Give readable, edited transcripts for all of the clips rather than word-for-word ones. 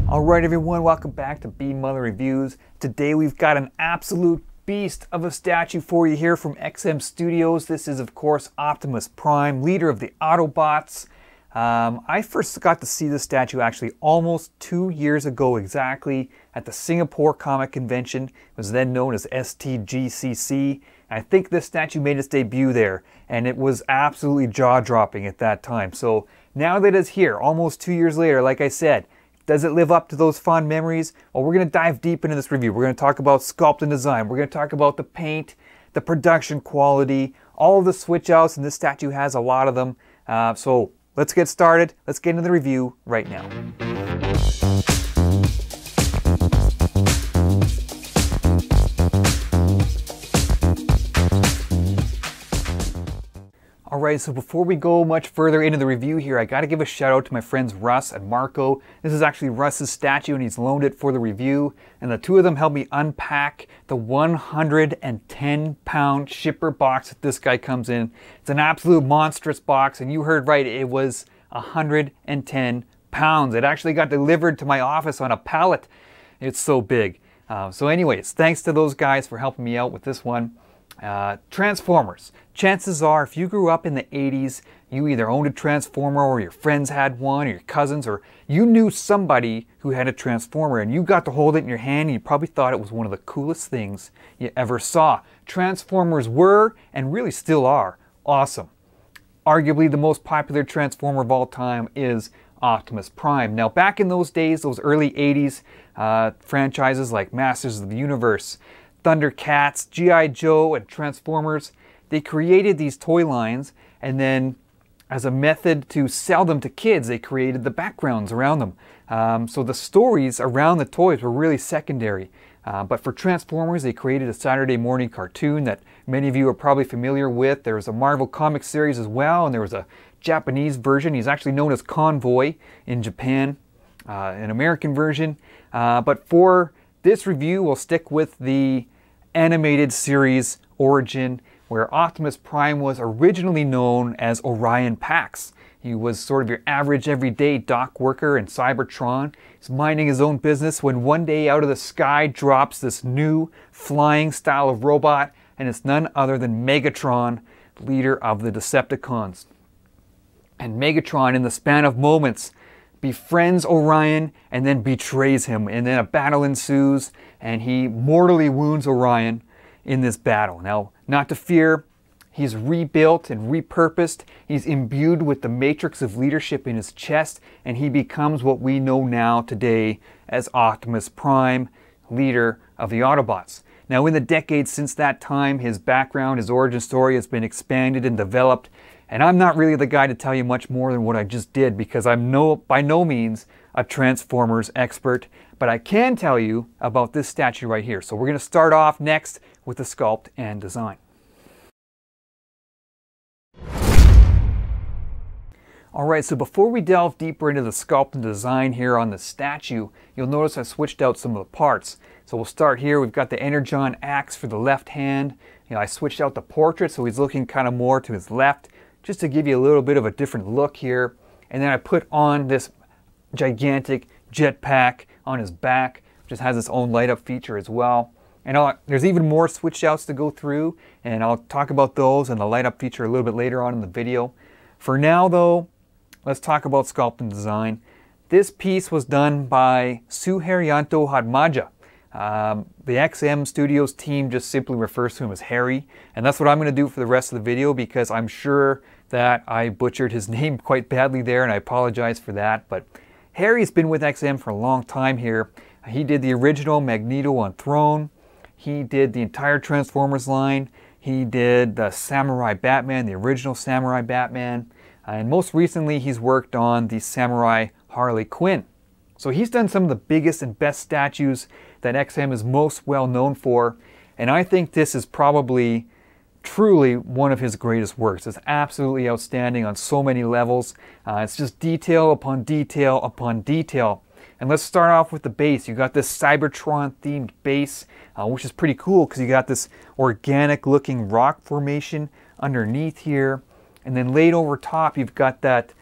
Alright everyone, welcome back to B Mother Reviews. Today we've got an absolute beast of a statue for you here from XM Studios. This is of course Optimus Prime, leader of the Autobots. I first got to see this statue actually almost 2 years ago exactly at the Singapore Comic Convention. It was then known as STGCC. I think this statue made its debut there, and it was absolutely jaw-dropping at that time. So now that it's here, almost 2 years later, like I said, does it live up to those fond memories? Well, we're going to dive deep into this review. We're going to talk about sculpt and design. We're going to talk about the paint, the production quality, all of the switch outs, and this statue has a lot of them. So let's get started. Let's get into the review right now. Alright, so before we go much further into the review here, I got to give a shout out to my friends Russ and Marco. This is actually Russ's statue and he's loaned it for the review. And the two of them helped me unpack the 110-pound shipper box that this guy comes in. It's an absolute monstrous box, and you heard right, it was 110 pounds. It actually got delivered to my office on a pallet. It's so big. So anyways, thanks to those guys for helping me out with this one. Transformers. Chances are if you grew up in the 80s, you either owned a Transformer or your friends had one or your cousins, or you knew somebody who had a Transformer and you got to hold it in your hand and you probably thought it was one of the coolest things you ever saw. Transformers were, and really still are, awesome. Arguably the most popular Transformer of all time is Optimus Prime. Now back in those days, those early 80s, franchises like Masters of the Universe, Thundercats, G.I. Joe, and Transformers, they created these toy lines, and then as a method to sell them to kids, they created the backgrounds around them. So the stories around the toys were really secondary. But for Transformers, they created a Saturday morning cartoon that many of you are probably familiar with. There was a Marvel Comics series as well, and there was a Japanese version. He's actually known as Convoy in Japan, an American version. But for this review, we'll stick with the animated series origin, where Optimus Prime was originally known as Orion Pax. He was sort of your average everyday dock worker in Cybertron. He's minding his own business when one day out of the sky drops this new flying style of robot, and it's none other than Megatron, leader of the Decepticons. And Megatron, in the span of moments, befriends Orion and then betrays him, and then a battle ensues and he mortally wounds Orion in this battle. Now, not to fear, he's rebuilt and repurposed. He's imbued with the matrix of leadership in his chest, and he becomes what we know now today as Optimus Prime, leader of the Autobots. Now, in the decades since that time, his background, his origin story has been expanded and developed. And I'm not really the guy to tell you much more than what I just did, because I'm by no means a Transformers expert, but I can tell you about this statue right here. So we're going to start off next with the sculpt and design. Alright, so before we delve deeper into the sculpt and design here on the statue, you'll notice I switched out some of the parts. So we'll start here. We've got the Energon axe for the left hand. I switched out the portrait so he's looking kind of more to his left, just to give you a little bit of a different look here. And then I put on this gigantic jetpack on his back, which just has its own light up feature as well. And there's even more switch outs to go through, and I'll talk about those and the light up feature a little bit later on in the video. For now though, let's talk about sculpt and design. This piece was done by Suheryanto Hatmaja. The XM Studios team just simply refers to him as Hery, and that's what I'm going to do for the rest of the video, because I'm sure that I butchered his name quite badly there, and I apologize for that. But Hery's been with XM for a long time here. He did the original Magneto on Throne. He did the entire Transformers line. He did the Samurai Batman, the original Samurai Batman. And most recently, he's worked on the Samurai Harley Quinn. So he's done some of the biggest and best statues that XM is most well known for. And I think this is probably truly one of his greatest works. It's absolutely outstanding on so many levels. It's just detail upon detail upon detail. And let's start off with the base. You got this Cybertron themed base, which is pretty cool because you got this organic looking rock formation underneath here. And then laid over top, you've got that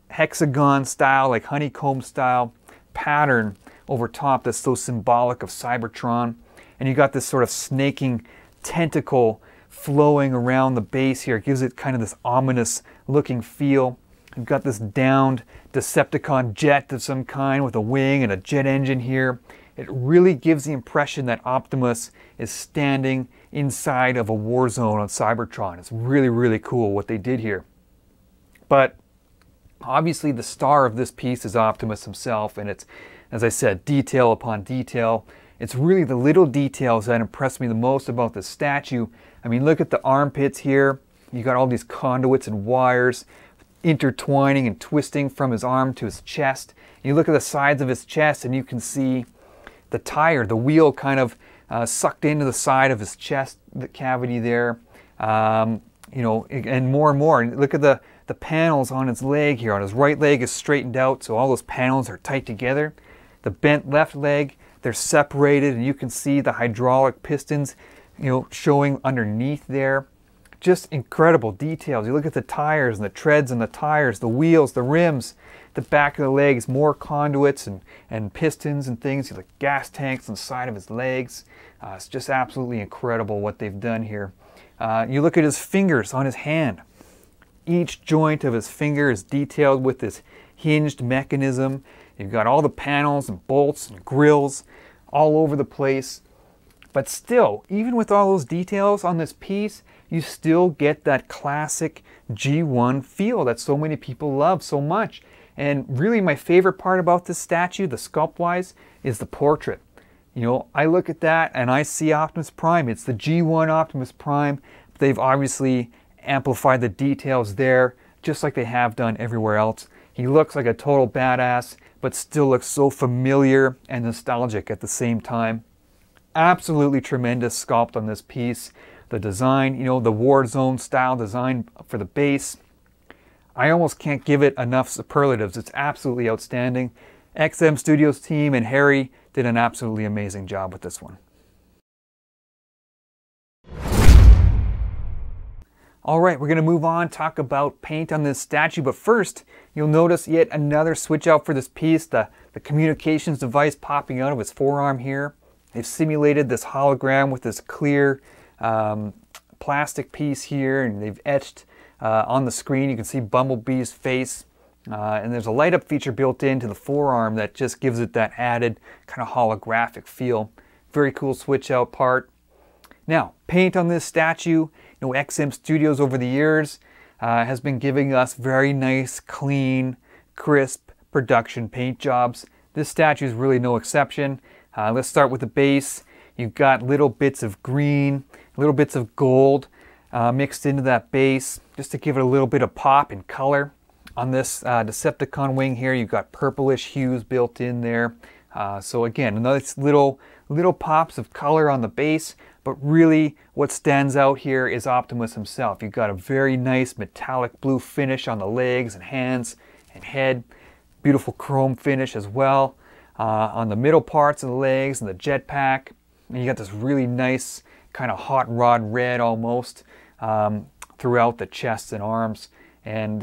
hexagon style, like honeycomb style pattern over top that's so symbolic of Cybertron. And you got this sort of snaking tentacle flowing around the base here. It gives it kind of this ominous looking feel. You've got this downed Decepticon jet of some kind with a wing and a jet engine here. It really gives the impression that Optimus is standing inside of a war zone on Cybertron. It's really, really cool what they did here. But obviously the star of this piece is Optimus himself, and it's, as I said, detail upon detail. It's really the little details that impress me the most about this statue. I mean, look at the armpits here. You got all these conduits and wires intertwining and twisting from his arm to his chest. You look at the sides of his chest and you can see the tire, the wheel kind of sucked into the side of his chest, the cavity there. You know, and more. And look at the panels on his leg here. On his right leg is straightened out, so all those panels are tight together. The bent left leg, they're separated, and you can see the hydraulic pistons, you know, showing underneath there. Just incredible details. You look at the tires and the treads and the tires, the wheels, the rims, the back of the legs, more conduits and pistons and things, like gas tanks on the side of his legs. It's just absolutely incredible what they've done here. You look at his fingers on his hand. Each joint of his finger is detailed with this hinged mechanism. You've got all the panels and bolts and grills all over the place. But still, even with all those details on this piece, you still get that classic G1 feel that so many people love so much. And really my favorite part about this statue, the sculpt-wise, is the portrait. You know, I look at that and I see Optimus Prime. It's the G1 Optimus Prime. They've obviously amplified the details there, just like they have done everywhere else. He looks like a total badass, but still looks so familiar and nostalgic at the same time. Absolutely tremendous sculpt on this piece. The design, you know, the war zone style design for the base. I almost can't give it enough superlatives. It's absolutely outstanding. XM Studios team and Hery did an absolutely amazing job with this one. All right, we're going to move on, talk about paint on this statue, but first, you'll notice yet another switch out for this piece, the communications device popping out of his forearm here. They've simulated this hologram with this clear plastic piece here, and they've etched on the screen, you can see Bumblebee's face, and there's a light up feature built into the forearm that just gives it that added kind of holographic feel. Very cool switch out part. Now, paint on this statue, you know, XM Studios over the years has been giving us very nice, clean, crisp production paint jobs. This statue is really no exception. Let's start with the base. You've got little bits of green, little bits of gold mixed into that base, just to give it a little bit of pop and color. On this Decepticon wing here, you've got purplish hues built in there. So again, nice little pops of color on the base, but really what stands out here is Optimus himself. You've got a very nice metallic blue finish on the legs and hands and head. Beautiful chrome finish as well on the middle parts of the legs and the jetpack. And you got this really nice kind of hot rod red almost throughout the chest and arms. And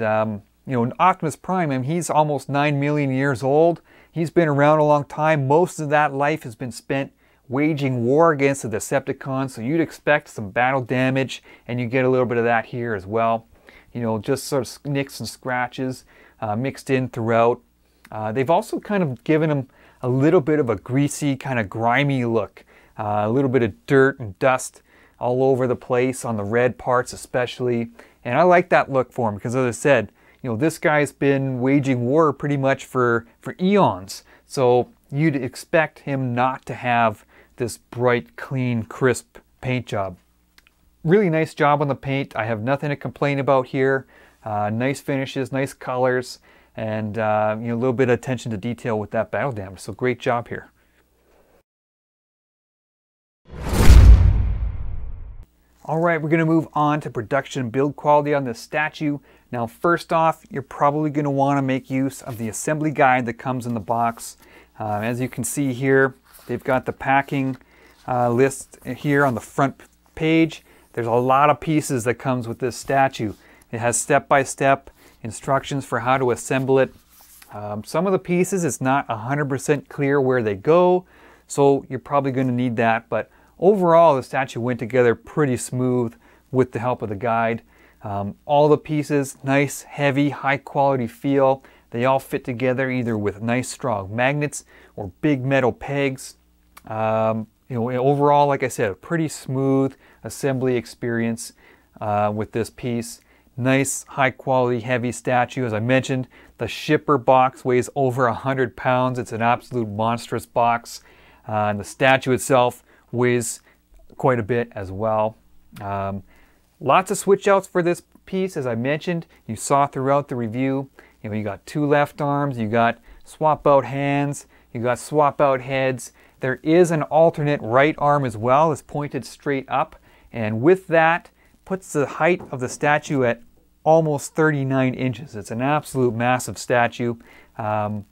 you know, Optimus Prime, I mean, he's almost 9 million years old. He's been around a long time. Most of that life has been spent waging war against the Decepticons, so you'd expect some battle damage, and you get a little bit of that here as well. You know, just sort of nicks and scratches mixed in throughout. They've also kind of given him a little bit of a greasy, kind of grimy look. A little bit of dirt and dust all over the place on the red parts especially. And I like that look for him because, as I said, you know, this guy's been waging war pretty much for eons. So you'd expect him not to have this bright, clean, crisp paint job. Really nice job on the paint. I have nothing to complain about here. Nice finishes, nice colors, and you know, a little bit of attention to detail with that battle damage. So great job here. All right, we're going to move on to production build quality on this statue. Now, first off, you're probably going to want to make use of the assembly guide that comes in the box. As you can see here, they've got the packing list here on the front page. There's a lot of pieces that comes with this statue. It has step-by-step instructions for how to assemble it. Some of the pieces, it's not 100% clear where they go, so you're probably going to need that, but overall the statue went together pretty smooth with the help of the guide. All the pieces, nice, heavy, high quality feel. They all fit together either with nice strong magnets or big metal pegs. Overall, like I said, a pretty smooth assembly experience with this piece. Nice, high quality, heavy statue. As I mentioned, the shipper box weighs over 100 pounds. It's an absolute monstrous box. And the statue itself weighs quite a bit as well. Lots of switch outs for this piece, as I mentioned. You saw throughout the review. You got 2 left arms, you got swap out hands, you got swap out heads. There is an alternate right arm as well. It's pointed straight up, and with that puts the height of the statue at almost 39 inches. It's an absolute massive statue, and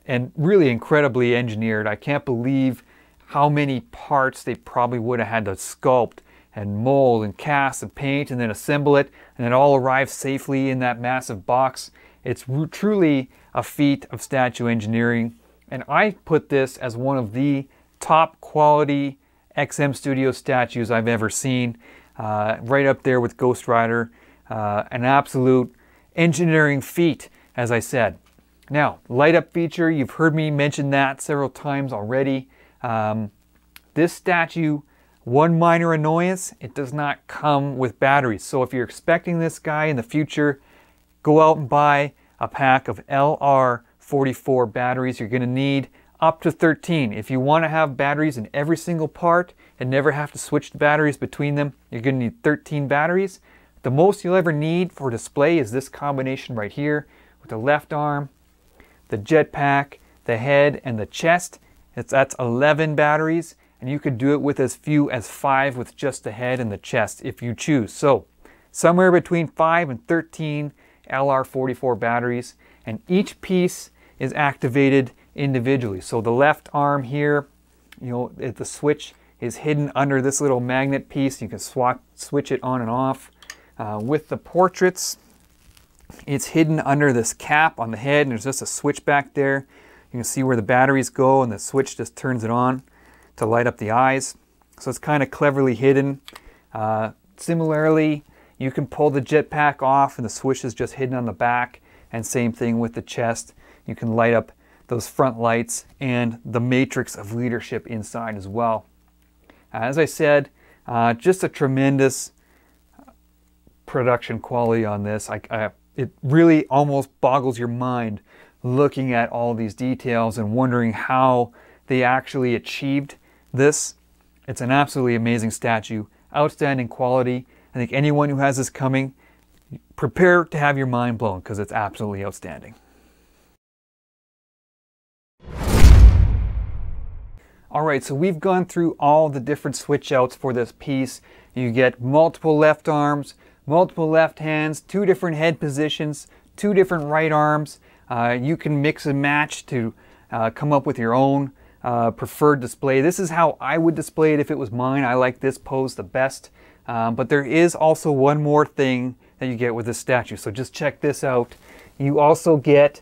really incredibly engineered. I can't believe how many parts they probably would have had to sculpt and mold and cast and paint and then assemble it, and it all arrives safely in that massive box. It's truly a feat of statue engineering, and I put this as one of the top quality XM Studio statues I've ever seen, right up there with Ghost Rider. An absolute engineering feat, as I said. Now, light up feature, you've heard me mention that several times already. This statue, one minor annoyance, it does not come with batteries. So if you're expecting this guy in the future, go out and buy a pack of LR44 batteries. You're going to need up to 13. If you want to have batteries in every single part and never have to switch the batteries between them, you're going to need 13 batteries. The most you'll ever need for display is this combination right here with the left arm, the jetpack, the head, and the chest. That's 11 batteries, and you could do it with as few as 5 with just the head and the chest if you choose. So somewhere between 5 and 13 LR44 batteries, and each piece is activated individually. So the left arm here, the switch is hidden under this little magnet piece. You can switch it on and off. With the portraits, it's hidden under this cap on the head, and there's just a switch back there. You can see where the batteries go, and the switch just turns it on to light up the eyes. So it's kind of cleverly hidden. Similarly, you can pull the jetpack off, and the switch is just hidden on the back. And same thing with the chest. You can light up those front lights and the matrix of leadership inside as well. As I said, just a tremendous production quality on this. It really almost boggles your mind looking at all these details and wondering how they actually achieved this. It's an absolutely amazing statue, outstanding quality. I think anyone who has this coming, prepare to have your mind blown because it's absolutely outstanding. Alright, so we've gone through all the different switch outs for this piece. You get multiple left arms, multiple left hands, 2 different head positions, 2 different right arms. You can mix and match to come up with your own preferred display. This is how I would display it if it was mine. I like this pose the best. But there is also one more thing that you get with this statue. So just check this out. You also get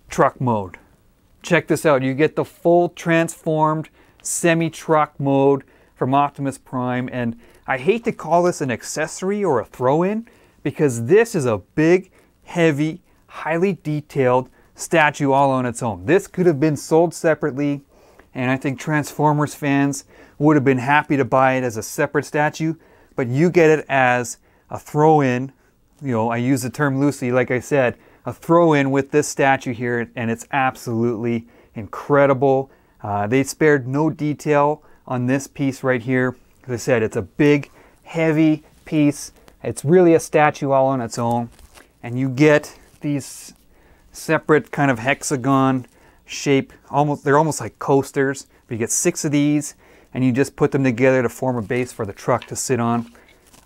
truck mode. Check this out. You get the full transformed semi-truck mode from Optimus Prime. And I hate to call this an accessory or a throw-in because this is a big, heavy, highly detailed statue all on its own. This could have been sold separately, and I think Transformers fans would have been happy to buy it as a separate statue, but you get it as a throw-in. I use the term loosely, like I said, a throw-in with this statue here, and it's absolutely incredible. They spared no detail on this piece right here. As I said, it's a big, heavy piece. It's really a statue all on its own, and you get these separate kind of hexagon shape. They're almost like coasters. But you get 6 of these, and you just put them together to form a base for the truck to sit on.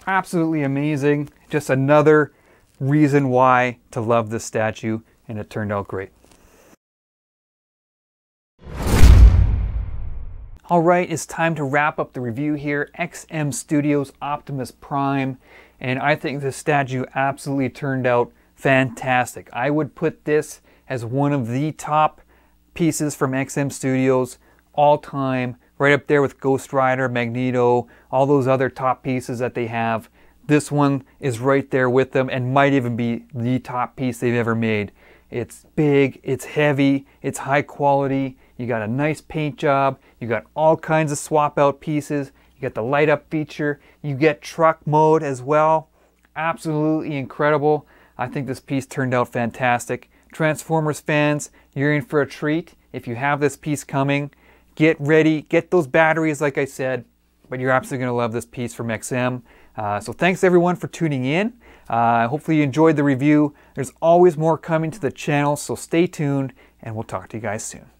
Absolutely amazing. Just another reason why to love this statue, and it turned out great. Alright, it's time to wrap up the review here. XM Studios Optimus Prime, and I think this statue absolutely turned out fantastic. I would put this as one of the top pieces from XM Studios all time, right up there with Ghost Rider, Magneto, all those other top pieces that they have. This one is right there with them and might even be the top piece they've ever made. It's big, it's heavy, it's high quality, you got a nice paint job, you got all kinds of swap out pieces, you got the light up feature, you get truck mode as well. Absolutely incredible. I think this piece turned out fantastic. Transformers fans, you're in for a treat. If you have this piece coming, get ready, get those batteries like I said, but you're absolutely going to love this piece from XM. So thanks everyone for tuning in. Hopefully you enjoyed the review. There's always more coming to the channel, so stay tuned and we'll talk to you guys soon.